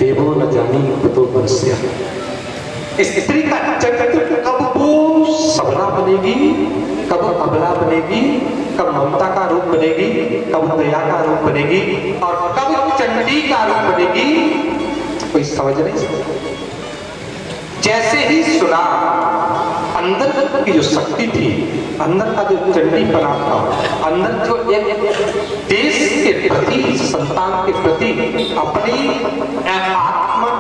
देवो न जानी कुतो बरस्या। स्त्री का चरित्र कब वो सबला बनेगी, कब अबला बनेगी, कब ममता का रूप बनेगी, कब दया का रूप बनेगी और कब चंडी का रूप बनेगी, कोई समझ नहीं सकता। जैसे ही सुना अंदर की जो शक्ति थी, अंदर का जो चंडीपना था, अंदर जो एक देश के प्रति, संतान के प्रति, अपनी आत्मा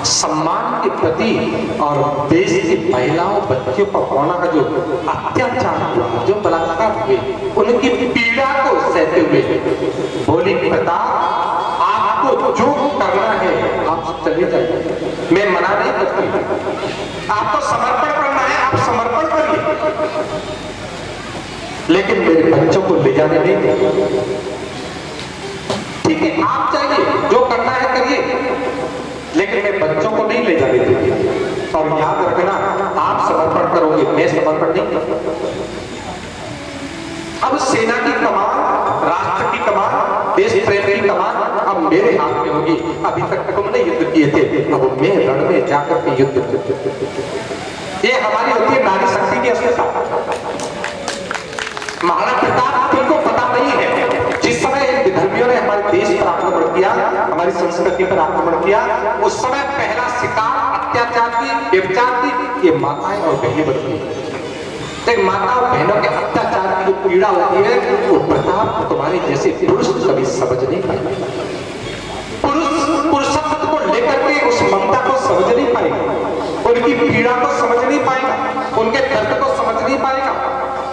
सम्मान के प्रति और देश की महिलाओं बच्चियों पर होना का जो अत्याचार हुआ, जो बलात्कार हुए, उनकी पीड़ा को सहते हुए बोली पिता आपको जो करना है आप चले जाइए, मैं मना नहीं करती, आपको समर्पण करना है आप समर्पण करिए, लेकिन मेरे बच्चों को ले जाने नहीं देंगे। ठीक है आप जाइए, जो करना है करिए, लेकिन मैं बच्चों को नहीं ले जाने देंगे। और याद रखना आप समर्पण करोगे, मैं समर्पण नहीं करूंगा। अब सेना की कमान, राष्ट्र की कमान, देश प्रेम की कमान अब मेरे हाथ में होगी। अभी तक तुमने युद्ध किए थे, अब मैं रण में जाकर के युद्ध। ये हमारी होती है नारी शक्ति की अस्मिता। महाराणा प्रताप तुमको पता नहीं है, जिस समय विधर्मियों ने हमारे देश पर आक्रमण किया, हमारी संस्कृति पर आक्रमण किया, उस समय पहला शिकार अत्याचार की, व्यभिचार की, ये माताएं और बहनें बनती है। माता और बहनों के अत्याचार की जो पीड़ा होती है, वो प्रताप तुम्हारे जैसे पुरुष कभी समझ नहीं पाएगा। पुरुषत्व को लेकर के उस ममता को समझ नहीं पाएगा, उनकी पीड़ा को समझ नहीं पाएगा, उनके दर्द को समझ नहीं पाएगा।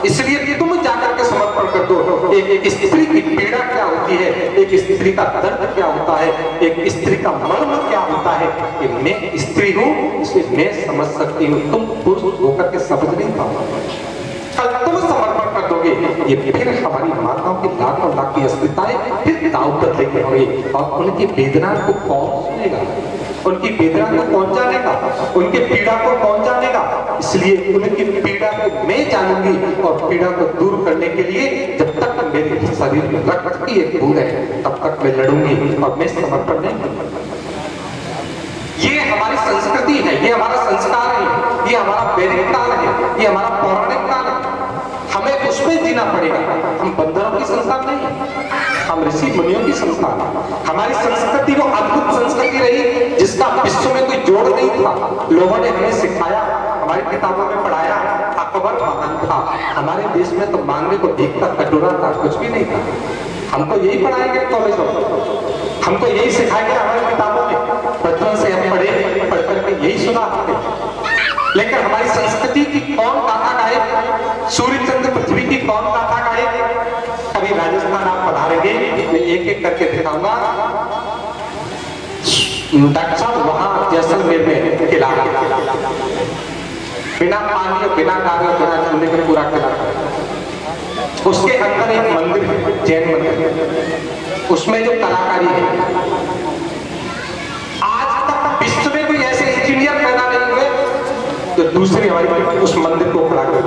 इसलिए तुम जाकर के समर्पण कर दो। एक स्त्री की पीड़ा क्या होती है, एक स्त्री का दर्द क्या होता है, एक स्त्री का मर्म क्या होता है कि मैं स्त्री हूं इसलिए मैं समझ सकती हूं, तुम पुरुष होकर के समझ नहीं पाओगे। कल तुम समर्पण कर दोगे, ये फिर हमारी माताओं की लाखों लाख की अस्मिताएं फिर दांव पर लेके होंगी और उनकी वेदना को कौन सुनेगा, उनकी वेदना को कौन जानेगा, उनके पीड़ा को कौन जानेगा। इसलिए उनकी पीड़ा को मैं जानूंगी और पीड़ा को दूर करने के लिए जब तक मेरे शरीर में रक्त की एक बूंद है तब तक मैं लड़ूंगी और मैं समर्पण नहीं करूंगा। ये हमारी संस्कृति है, ये हमारा संस्कार है, ये हमारा वैदिक काल है, ये हमारा पौराणिक काल है। हमें उसमें जीना पड़ेगा। हम बंदरों की संस्कार नहीं है, हम ऋषि मुनियों की संस्कार। हमारी संस्कृति वो अद्भुत संस्कृति रही जिसका विश्व में कोई जोड़ नहीं था। लोगों ने हमें सिखाया, हमारी किताबों में पढ़ाया। अकबर महान था, हमारे देश में तो मांगने को भीख का कटोरा था, कुछ भी नहीं था। हमको यही पढ़ाएंगे कॉलेजों में, हमको यही सिखाएंगे हमारी किताबों में। बचपन से हम पढ़ करके यही सुना हमने। लेकिन हमारी संस्कृति की कौन गाथा गाए, सूर्य चंद्र पृथ्वी की कौन गाथा गाए। कभी राजस्थान आप पधारेंगे, मैं एक एक करके दिखाऊंगा। डॉक्टर साहब वहां जैसलमेर में किला, बिना पानी और बिना कागज बिना चूल्हे के पूरा किला। उसके अंदर एक मंदिर है, जैन मंदिर, उसमें जो कलाकारी है, आज तक विश्व में कोई ऐसे इंजीनियर पैदा नहीं हुए जो दूसरी हमारी उस मंदिर को खड़ा कर,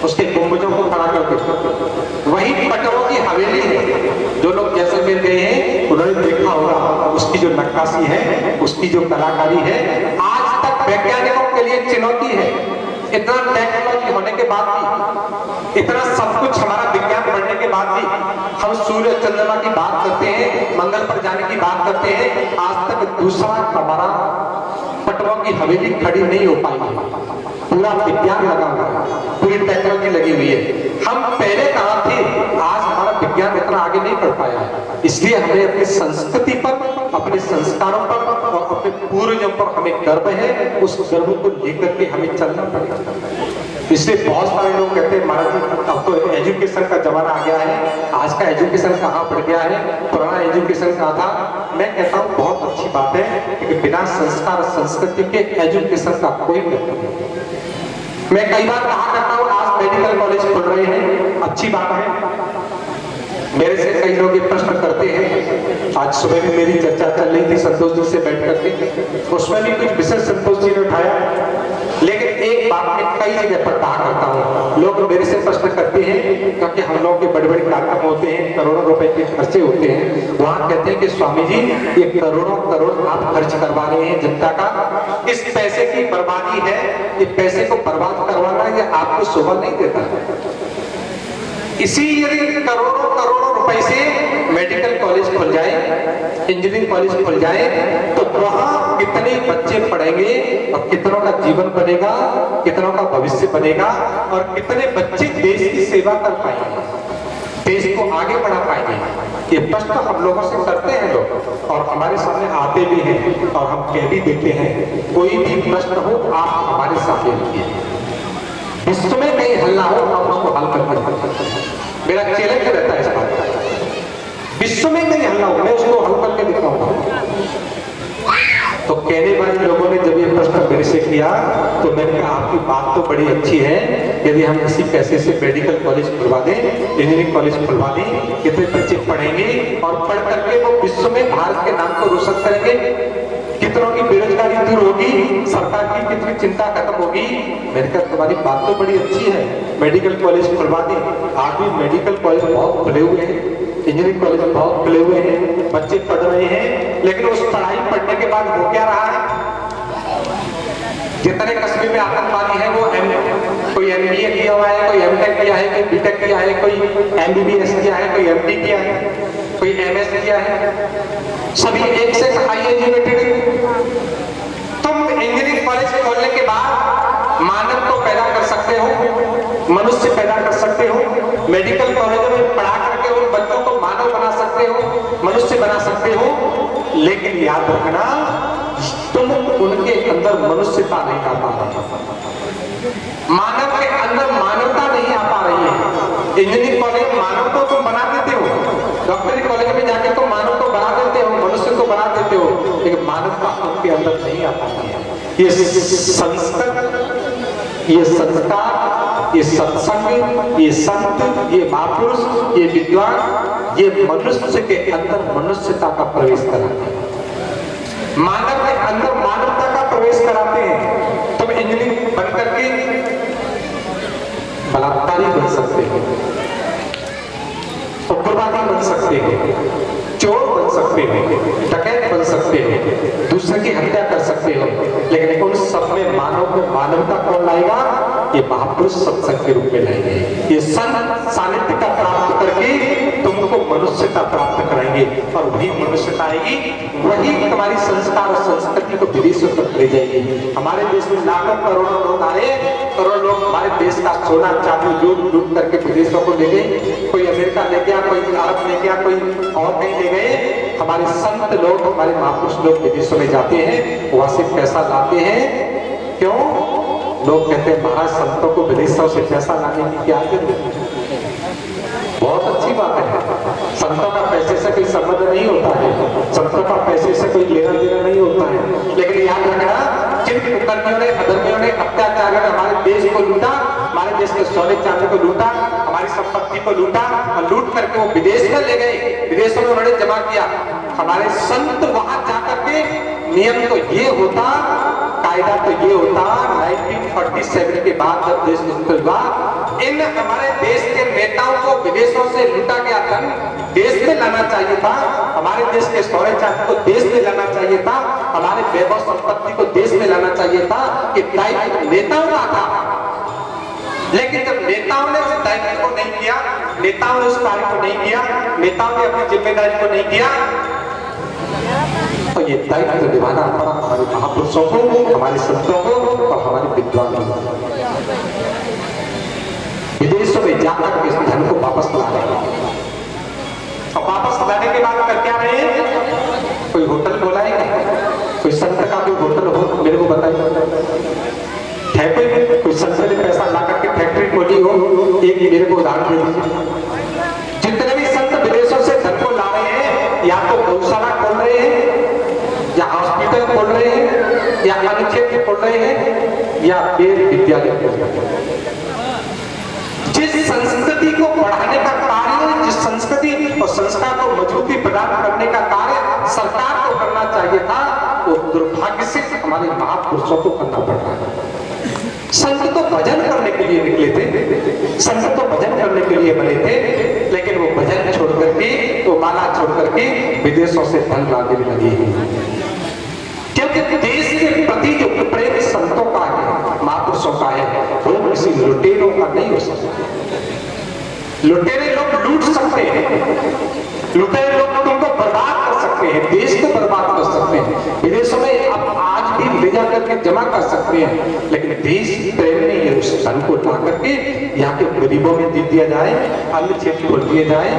उसके गुंबजों को खड़ा करके। वही पटरों की हवेली है, जो लोग जैसलमेर गए हैं उन्होंने देखा होगा, उसकी जो नक्काशी है, उसकी जो कलाकारी है, आज तक वैज्ञानिकों के लिए चुनौती है। इतना टेक्नोलॉजी होने के बाद भी, इतना सब कुछ हमारा विज्ञान बढ़ने के बाद भी हम सूर्य चंद्रमा की बात करते हैं, मंगल पर जाने की बात करते हैं, आज तक दूसरा हमारा पटरों की हवेली खड़ी नहीं हो पाई है। पूरा विज्ञान लगा हुआ है, पूरी टेक्नोलॉजी लगी हुई है। हम पहले कहाँ थे, आज हमारा विज्ञान इतना आगे नहीं बढ़ पाया है। इसलिए हमें अपनी संस्कृति पर, अपने संस्कारों पर और अपने पूर्वजों पर हमें गर्व है। उस गर्व को लेकर के हमें चलना पड़ेगा। इसलिए बहुत सारे लोग कहते हैं महाराज जी अब तो एजुकेशन का जमाना आ गया है, आज का एजुकेशन कहाँ बढ़ गया है, पुराना एजुकेशन कहाँ था। मैं कहता हूँ बहुत अच्छी बात है कि बिना संस्कार संस्कृति के एजुकेशन का कोई मतलब नहीं। मैं कई बार कहा करता हूँ आज मेडिकल कॉलेज खुल रहे हैं, अच्छी बात है। मेरे से कई लोग ये प्रश्न करते हैं, आज सुबह भी मेरी चर्चा चल रही थी संतोष जी से बैठ करके, उसमें भी कुछ विषय संतोष जी ने उठाया। लेकिन एक बात में कई जगह पर कहा करता हूँ, लोग मेरे से प्रश्न करते हैं क्योंकि हम लोग के बड़े बड़े कार्यक्रम होते हैं, करोड़ों रुपए के खर्चे होते हैं, वहां कहते हैं कि स्वामी जी ये करोड़ों करोड़ आप खर्च करवा रहे हैं जनता का, इस पैसे की बर्बादी है, ये पैसे को बर्बाद करवाना ये आपको शोभा नहीं देता। इसी यदि करोड़ों करोड़ों रुपए से मेडिकल कॉलेज खुल जाए, इंजीनियरिंग कॉलेज खुल जाए, तो वहां कितने बच्चे पढ़ेंगे और कितनों का जीवन बनेगा, कितनों का भविष्य बनेगा और कितने बच्चे देश की सेवा कर पाएंगे, देश को आगे बढ़ा पाएंगे। ये प्रश्न हम लोगों से करते हैं लोग और हमारे सामने आते भी हैं और हम कह भी देते हैं, कोई भी प्रश्न हो आप हमारे सामने रखिए, विश्व में कहीं हल्ला हो हम उसको हल करके, मेरा चैलेंज रहता है इस बात का, विश्व में कहीं हल्ला हो मैं उसको हल करके दिखाऊंगा। तो कहने वाले लोगों ने जब ये प्रश्न मेरे से किया तो मैंने कहा आपकी बात तो बड़ी अच्छी है, यदि हम इसी पैसे से मेडिकल कॉलेज खुलवा दें, इंजीनियरिंग कॉलेज खुलवा दें, कितने बच्चे पढ़ेंगे और पढ़ करके वो विश्व में भारत के नाम को रोशन करेंगे, कितनों की बेरोजगारी दूर होगी, सरकार की कितनी चिंता खत्म होगी। मैंने कहा तुम्हारी बात तो बड़ी अच्छी है, मेडिकल कॉलेज खुलवा दें। आज भी मेडिकल कॉलेज बहुत खुले हुए हैं, इंजीनियरिंग कॉलेज बहुत खुले हुए हैं, बच्चे पढ़ रहे हैं, लेकिन उस पढ़ाई पढ़ने के बाद हो क्या रहा है, जितने कस्बे में आतंकवादी है वो कोई MBA किया हुआ है, कोई M.Tech किया है, कोई B.Tech किया है, कोई MBBS किया है, कोई MD किया है, कोई MS किया है, सभी एक से हाई एजुकेटेड। तुम इंजीनियरिंग कॉलेज खोलने के बाद मानव को पैदा कर सकते हो, मनुष्य पैदा कर सकते हो, मेडिकल कॉलेजों में पढ़ा करके उन बच्चों को मानव बना सकते हो, मनुष्य बना सकते हो, लेकिन याद रखना तुम उनके अंदर मनुष्यता नहीं आ पा रही, मानव के अंदर मानवता नहीं आ पा रही है। इंजीनियरिंग कॉलेज मानव को तुम बना देते हो, डॉक्टरी कॉलेज में जाके तुम मानव को बना देते हो, मनुष्य को बना देते हो, लेकिन मानवता उनके अंदर नहीं आ पाती है। ये संस्कृत, ये संस्कार, ये सत्संग, ये संत, ये महापुरुष, ये विद्वान, ये मनुष्य के अंदर मनुष्यता का प्रवेश कराते हैं, मानव के अंदर मानवता का प्रवेश कराते हैं। तुम इंजीनियरिंग बन करके बलात्कारी बन सकते हो, उग्रवादी बन सकते हो, चोर बन सकते हो, डकैत बन सकते हो, दूसरे की हत्या कर सकते हो, लेकिन उन सब में मानव को मानवता कौन लाएगा? ये महापुरुष सत्संग के रूप में लाएंगे, ये संत सानिध्य का प्राप्त करके तुमको मनुष्यता प्राप्त कराएंगे और वही मनुष्यता आएगी, वही तुम्हारी संस्कार और संस्कृति को विदेशों तक ले जाएगी। हमारे देश में लाखों करोड़ों लोग आए, करोड़ों लोग हमारे देश का सोना चांदी लूट करके विदेशों को ले गए, कोई अमेरिका ले गया, कोई अरब ले गया, कोई और कहीं ले गए। हमारे संत लोग, हमारे महापुरुष लोग विदेशों में जाते हैं, वहां से पैसा लाते हैं। क्यों? लोग कहते हैं महाराज संतों को विदेशों से पैसा लाने की क्या जरूरत है? बहुत अच्छी बात है, संतों का पैसे से कोई संबंध नहीं होता है, संतों का पैसे से कोई लेना देना नहीं होता है, लेकिन याद रखना जिन कुकर्मियों ने, अधर्मियों ने, अत्याचारियों ने हमारे देश को लूटा, हमारे देश के सोने चांदी को लूटा, हमारी संपत्ति को लूटा और लूट करके वो विदेश में ले गए, विदेशों में उन्होंने जमा किया। हमारे संत वहां जाकर के नियम तो ये होता, कायदा तो ये होता, 1947 के बाद जब देश मुक्त हुआ, इन हमारे देश के नेताओं को विदेशों से लूटा गया धन देश में लाना चाहिए था, हमारे देश के सोने चांदी को देश में लाना चाहिए था, हमारे वैभव संपत्ति को देश में लाना चाहिए था, कि दायित्व नेताओं का था। लेकिन जब नेताओं ने उस दायित्व को नहीं किया, नेताओं ने उस कार्य को नहीं किया, नेताओं ने अपनी जिम्मेदारी को नहीं किया, तो ये दायित्व निभाना पड़ा हमारे महापुरुषों को, हमारे संतों को और हमारे विद्वानों को। विदेशों में जाकर के इस धन को वापस ला रहे हैं, और वापस लाने के बाद कर क्या रहे हैं? कोई होटल खोला है, कोई संत का कोई होटल हो, मेरे को बताइए है कोई संत ने पैसा ला करके फैक्ट्री खोली हो? एक मेरे को उदाहरण दे दीजिए। जितने भी संत विदेशों से धन को ला रहे हैं, या तो गौशाला खोल रहे हैं, या हॉस्पिटल खोल रहे हैं, या अनुच्छेद खोल रहे हैं, या वेद विद्यालय खोल रहे हैं। जिस संस्कृति को बढ़ाने का कार्य, जिस संस्कृति और संस्कार को मजबूती प्रदान करने का कार्य सरकार को करना चाहिए था, वो दुर्भाग्य से हमारे महापुरुषों को करना पड़ रहा है। संत तो भजन करने के लिए निकले थे, संत तो भजन करने के लिए बने थे, लेकिन वो भजन छोड़ करके, वो माला छोड़ करके विदेशों से धन लाने में लगे हैं। क्योंकि देश के प्रति जो प्रेम संतों का है, महापुरुषों का है, वो किसी लुटेरों का नहीं हो सकता। लुटेरे लोग लूट सकते हैं, लुटेरे लोग तुमको बर्बाद कर सकते हैं, देश को बर्बाद कर सकते हैं, विदेशों में आप आज भी ले जा करके जमा कर सकते हैं, लेकिन देश प्रेम में ये उस धन को ला करके यहाँ के गरीबों में दे दिया जाए, अन्य क्षेत्र खोल दिए जाए,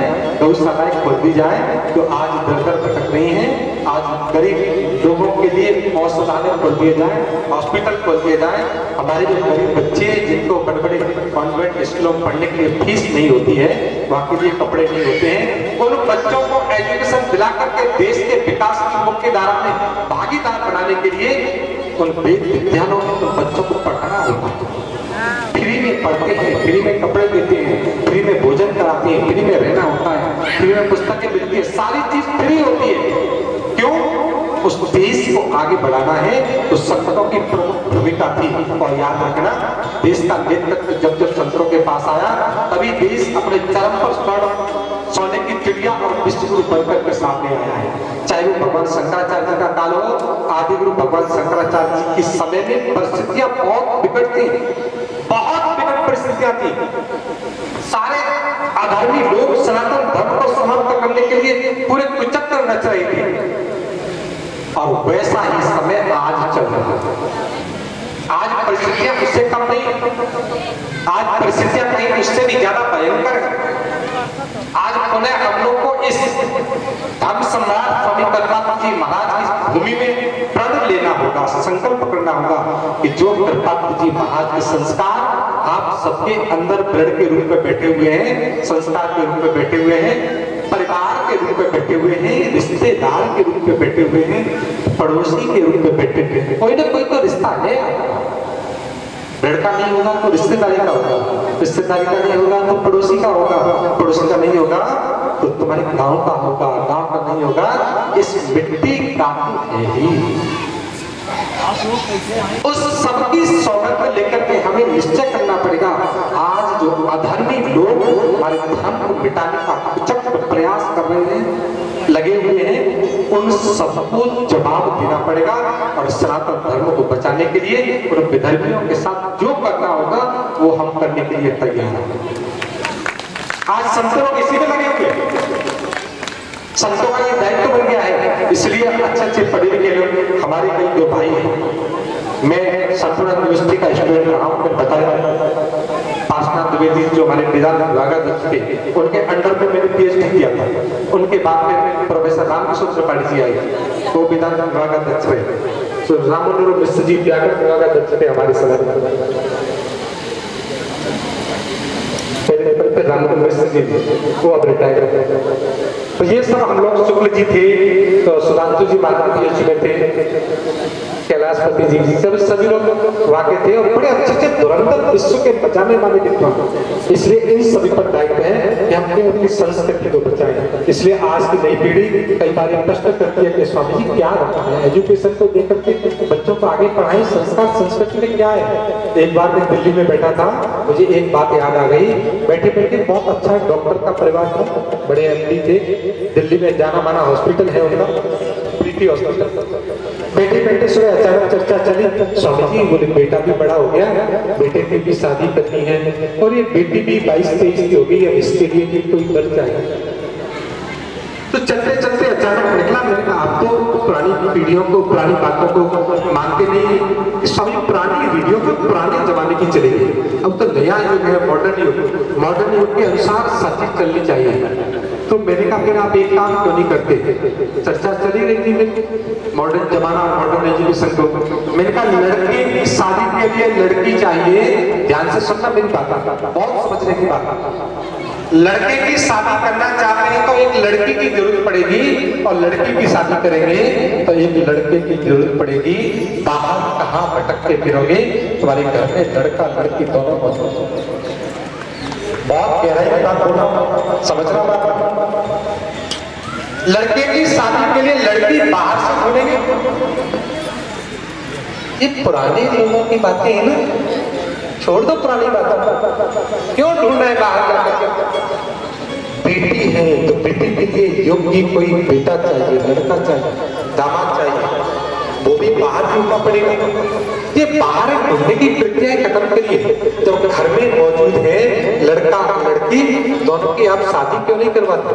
गौशालाएं खोल दी जाए, तो आज दर दर भटक रही हैं। आज गरीब लोगों के लिए औषधालय खोल दिए जाए, हॉस्पिटल खोल दिए जाए। हमारे जो गरीब बच्चे जिनको बड़े बड़े कॉन्वेंट स्कूलों में पढ़ने के लिए फीस नहीं होती है, वहाँ के लिए कपड़े नहीं होते हैं, उन बच्चों को एजुकेशन दिला करके देश के विकास की मुख्य धारा में भागीदार बनाने के लिए उन विद्यालयों में तो बच्चों को पढ़ाना होगा। फ्री में पढ़ते हैं, फ्री में कपड़े देते हैं, फ्री में भोजन कराते हैं, फ्री में रहना होता है, फ्री में पुस्तकें मिलती है, सारी चीज फ्री होती है। क्यों? उस देश को आगे बढ़ाना है, तो संतों की प्रमुख भूमिका थी। और याद रखना, देश का नेतृत्व जब जब संतों के पास आया, तभी देश अपने चरम पर सोने की चिड़िया और विश्वगुरु बनकर के सामने आया है। चाहे वो भगवान शंकराचार्य जी का काल हो, आदि गुरु भगवान शंकराचार्य जी के समय में परिस्थितियां बहुत बिगड़ थी, बहुत बिगड़ परिस्थितियां थी। सारे अधर्मी लोग सनातन धर्म को समाप्त करने के लिए पूरे कुचक्कर नच रहे थे, और वैसा ही समय आज चल रहा है। आज परिस्थितियां उससे कम नहीं, आज परिस्थितियां कहीं उससे भी ज्यादा भयंकर है। आज पुनः हम लोग को इस धर्म सम्राट स्वामी कृपाल जी महाराज की भूमि में प्रण लेना होगा, संकल्प करना होगा कि जो कृपाल जी महाराज के संस्कार आप सबके अंदर ब्लड के रूप में बैठे हुए हैं, संस्कार के रूप में बैठे हुए हैं, परिवार के रूप में बैठे हुए हैं, रिश्तेदार के रूप में बैठे हुए हैं, पड़ोसी के रूप में बैठे हुए हैं। कोई ना कोई तो रिश्ता है। ब्लड का नहीं होगा तो रिश्तेदारी का होगा, रिश्तेदारी का नहीं होगा तो पड़ोसी का होगा, पड़ोसी का नहीं होगा तो तुम्हारे गांव का होगा, गांव का नहीं होगा, इस मिट्टी का है ही। उस सबकी सोबत में लेकर के हमें निश्चय करना पड़ेगा। आज जो अधर्मी लोग हमारे धर्म को मिटाने का कुचक प्रयास कर रहे हैं, लगे हुए हैं, उन सबको जवाब देना पड़ेगा। और सनातन धर्म को बचाने के लिए उन विधर्मियों के साथ जो करना होगा वो हम करने के लिए तैयार हैं। आज संत लोग इसी में लगे हुए, संतों का ये दायित्व बन गया है। इसलिए अच्छे अच्छे पढ़े लिखे लोग हमारे कई दो भाई हैं। मैं संपूर्ण यूनिवर्सिटी का स्टूडेंट रहा हूँ, मैं बताया पार्श्वनाथ द्विवेदी जो हमारे वेदांत विभागाध्यक्ष थे, उनके अंडर में मैंने पीएचडी किया था। उनके बाद में प्रोफेसर रामकिशोर त्रिपाठी जी आए, वो वेदांत विभागाध्यक्ष रहे। तो राममनोहर मिश्र जी व्याकरण विभागाध्यक्ष थे हमारे समय। राममनोहर मिश्र जी वो अब रिटायर। तो ये सब हम लोग, शुक्ल जी थे, तो सुधांशु जी पीएचडी में थे, कैलाशपति जी सभी लोग वाकई थे और बड़े अच्छे अच्छे धुरंधर विश्व के बचाने वाले विद्वान। इसलिए इन सभी पर दायित्व है कि हम अपनी संस्कृति को बचाएं। इसलिए आज की नई पीढ़ी कई बार प्रश्न करती है कि स्वामी जी क्या रखा है, एजुकेशन को लेकर के बच्चों को आगे पढ़ाएं, संस्कार संस्कृति में क्या है। एक बार मैं दिल्ली में बैठा था, मुझे एक बात याद आ गई। बैठे बैठे बहुत अच्छा डॉक्टर का परिवार था, बड़े एमडी थे, दिल्ली में जाना माना हॉस्पिटल है उनका, प्रीति हॉस्पिटल। बैठे बैठे सुबह अचानक चर्चा चली, स्वामी जी बोले बेटा भी बड़ा हो गया, बेटे की भी शादी करनी है और ये बेटी भी 22-23 की हो गई, अब इसके लिए भी कोई कर चाहिए। तो चलते चलते अचानक निकला, मैंने कहा आप तो पुरानी पीढ़ियों को, पुरानी बातों को मानते नहीं, स्वामी पुरानी पीढ़ियों को पुराने जमाने की चलेगी। अब तो नया युग है, मॉडर्न युग, मॉडर्न युग के अनुसार सब चीज चलनी चाहिए। तो मैंने कहा फिर आप एक काम क्यों नहीं करते, चर्चा चली रही थी मेरी मॉडर्न जमाना, मॉडर्न एजुकेशन को। मैंने कहा लड़के की शादी के लिए लड़की चाहिए, ध्यान से सुनना मेरी बात, बहुत समझने की बात। लड़के की शादी करना चाहते हैं तो एक लड़की की जरूरत पड़ेगी, और लड़की की शादी करेंगे तो एक लड़के की जरूरत पड़ेगी। बाहर कहाँ भटक के फिरोगे, तुम्हारे घर में लड़का लड़की दोनों मौजूद। बहुत गहराई में बात बोला, समझना बात। लड़के की शादी के लिए लड़की बाहर से ढूंढेंगे, ये पुराने लोगों की बातें हैं ना। छोड़ दो पुरानी बात, क्यों ढूंढ रहे बाहर जाकर? बेटी है तो बेटी के लिए योग्य कोई बेटा चाहिए, लड़का चाहिए, दामाद चाहिए, वो भी बाहर ढूंढना पड़ेगा। ये बाहर ढूंढने की प्रक्रिया खत्म करिए। तो घर में मौजूद है लड़का लड़की, दोनों की आप शादी क्यों नहीं करवाते?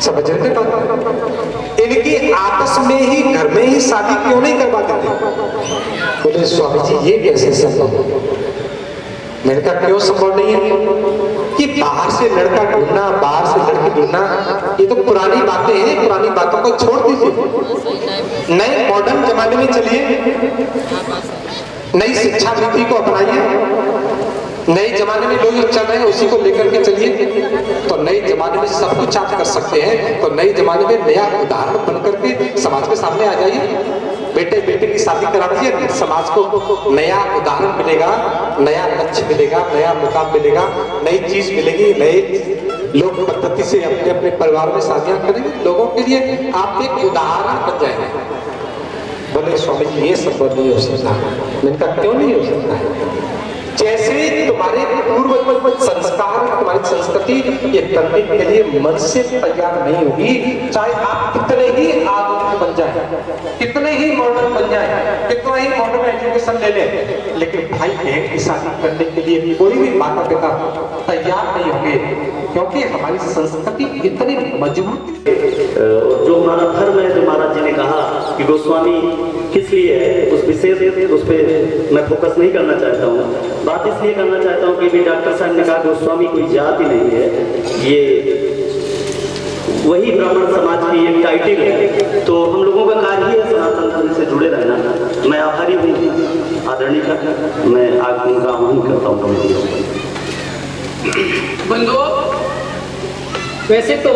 समझ रहे बात? इनकी आपस में ही घर में ही शादी क्यों नहीं करवा देते? बोले स्वामी जी ये कैसे संभव? मैंने कहा क्यों संभव नहीं है? कि बाहर से लड़का ढूंढना, बाहर से लड़की ढूंढना, ये तो पुरानी बातें हैं। पुरानी बातों को छोड़ दीजिए, नए मॉडर्न जमाने में चलिए, नई शिक्षा नीति को अपनाइए। नए जमाने में लोग जो चल रहे हैं उसी को लेकर के चलिए, तो नए जमाने में सब कुछ आप कर सकते हैं। तो नए जमाने में नया उदाहरण बन करके समाज के सामने आ जाइए। बेटे बेटे की शादी करा दीजिए, समाज को नया उदाहरण मिलेगा, नया लक्ष्य मिलेगा, नया मुकाम मिलेगा, नई चीज मिलेगी, नए लोग पद्धति से अपने अपने परिवार में शादियां करेंगे। लोगों के लिए आप एक उदाहरण बन जाएंगे। बोले स्वामी जी ये संभव नहीं हो सकता। मैंने कहा क्यों नहीं हो सकता है? जैसे तुम्हारे पूर्व संस्कार, तुम्हारी संस्कृति ये करने के लिए मन से तैयार नहीं होगी, चाहे आप कितने ही आधुनिक बन जाए, कितने ही मॉडर्न बन जाए, कितना ही मॉडर्न एजुकेशन ले ले, लेकिन भाई बहन की शादी करने के लिए कोई भी माता पिता तैयार नहीं होंगे, क्योंकि हमारी संस्कृति इतनी मजबूत है। जो हमारा धर्म है, जो महाराज जी ने कहा कि गोस्वामी किस लिए है, उस विशेष उस पर मैं फोकस नहीं करना चाहता हूँ। बात इसलिए करना चाहता हूँ कि भी डॉक्टर साहब ने कहा गोस्वामी कोई जाति नहीं है, ये वही ब्राह्मण समाज की एक टाइटल है। तो हम लोगों का कार्य ही है सनातन धर्म से जुड़े रहना। मैं आभारी हूँ आदरणीय का, मैं आज उनका आह्वान करता हूँ। बंधुओं, वैसे तो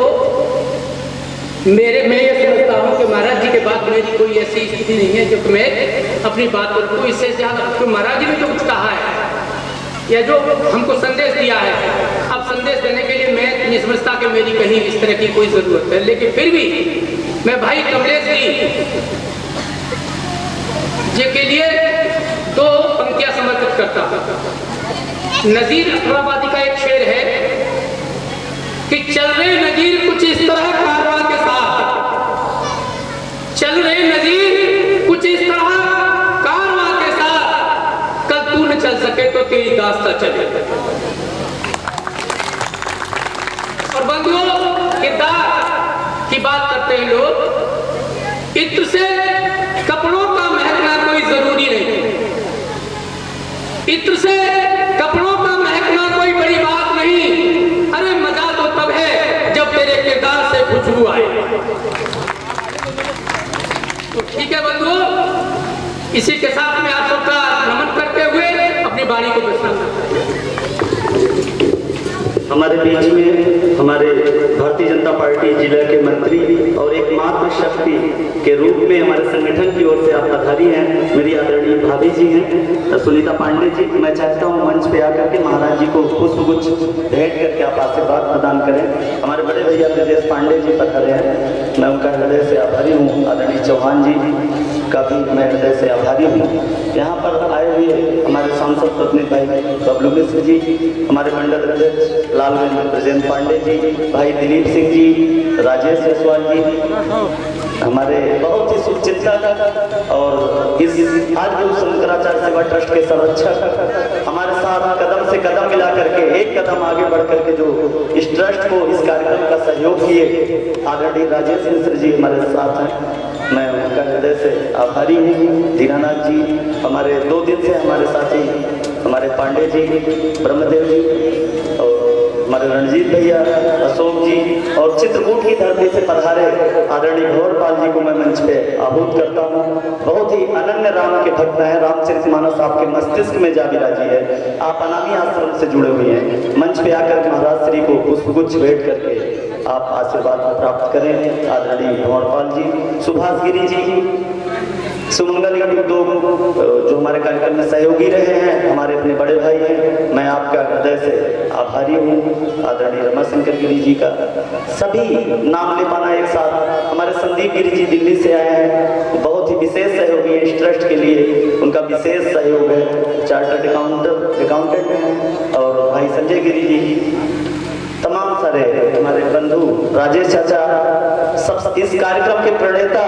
मैं ये समझता हूँ कि महाराज जी के बाद मेरी कोई ऐसी स्थिति नहीं है जो कि मैं अपनी बात करूँ। इससे ज्यादा तो महाराज जी ने जो कुछ कहा है या जो हमको संदेश दिया है, अब संदेश देने के लिए मैं नहीं समझता कि मेरी कहीं इस तरह की कोई जरूरत है। लेकिन फिर भी मैं भाई कमलेश जी के लिए दो पंक्तियां समर्पित करता हूँ। नजीर अफराबादी का एक शेर है कि चल रहे नजीर कुछ इस तरह कारवां के साथ, चल रहे नजीर कुछ इस तरह कारवां के साथ, कल तू न चल सके तो तेरी दास्ता चले। और बंधुओं, किरदार की बात करते हैं लोग, इत्र से कपड़ों का महकना कोई जरूरी नहीं, इत्र से कपड़ों का महकना कोई बड़ी बात नहीं। अरे मजा तो तब है जब तेरे किरदार से खुशबू आए। तो ठीक है बंधुओं, इसी के साथ में आप सबका नमन करते हुए अपनी वाणी को विश्राम करते हैं। हमारे बीच में हमारे भारतीय जनता पार्टी जिला के मंत्री और एकमात्र शक्ति के रूप में हमारे संगठन की ओर से आप पधारी हैं, मेरी आदरणीय भाभी जी हैं सुनीता पांडे जी। मैं चाहता हूं मंच पे आकर के महाराज जी को पुष्पगुच्छ भेंट करके आप आशीर्वाद प्रदान करें। हमारे बड़े भैया ब्रजेश पांडे जी पधारे हैं, मैं उनका हृदय से आभारी हूँ। आदरणीय चौहान जी का भी मैं हृदय से आभारी हूँ। यहाँ पर आए हुए हमारे सांसद प्रतिनिधि भाई बबलू मिश्र जी, हमारे मंडल अध्यक्ष लालगंज ब्रजेंद्र पांडे जी, भाई दिलीप सिंह जी, राजेश जसवाल जी, हमारे बहुत ही शुभचिंतक और इस आदिगुरु शंकराचार्य सेवा ट्रस्ट के संरक्षक हमारे साथ कदम से कदम मिला करके एक कदम आगे बढ़ करके जो इस ट्रस्ट को इस कार्यक्रम का सहयोग किए आदरणीय राजेश मिश्र जी हमारे साथ हैं, मैं उनका हृदय से आभारी हूँ। दीनानाथ जी हमारे 2 दिन से हमारे साथी, हमारे पांडे जी, ब्रह्मदेव जी और हमारे रणजीत भैया, अशोक जी और चित्रकूट की धरती से पधारे आदरणीय भंवरपाल जी को मैं मंच पे आहूत करता हूँ। बहुत ही अनन्य राम के भक्त हैं, रामचरितमानस आपके मस्तिष्क में जा विराजी है, आप अनामी आश्रम से जुड़े हुए हैं। मंच पे आकर महाराज श्री को पुष्पगुच्छ भेंट करके आप आशीर्वाद प्राप्त करें। आदरणीय भंवरपाल जी, सुभाष गिरी जी, सुमंगल उद्योग जो हमारे कार्यक्रम में सहयोगी रहे हैं, हमारे अपने बड़े भाई हैं, मैं आपका हृदय से आभारी हूँ। आदरणीय रमाशंकर गिरी जी का सभी नाम ले पाना एक साथ, हमारे संदीप गिरी जी दिल्ली से आए हैं, बहुत ही विशेष सहयोगी हैं चैरिटी ट्रस्ट के लिए उनका विशेष सहयोग है। चार्टर्ड अकाउंटेंट हैं और भाई संजय गिरी जी, तमाम सारे हमारे बंधु, राजेश चाचा, सब इस कार्यक्रम के प्रणेता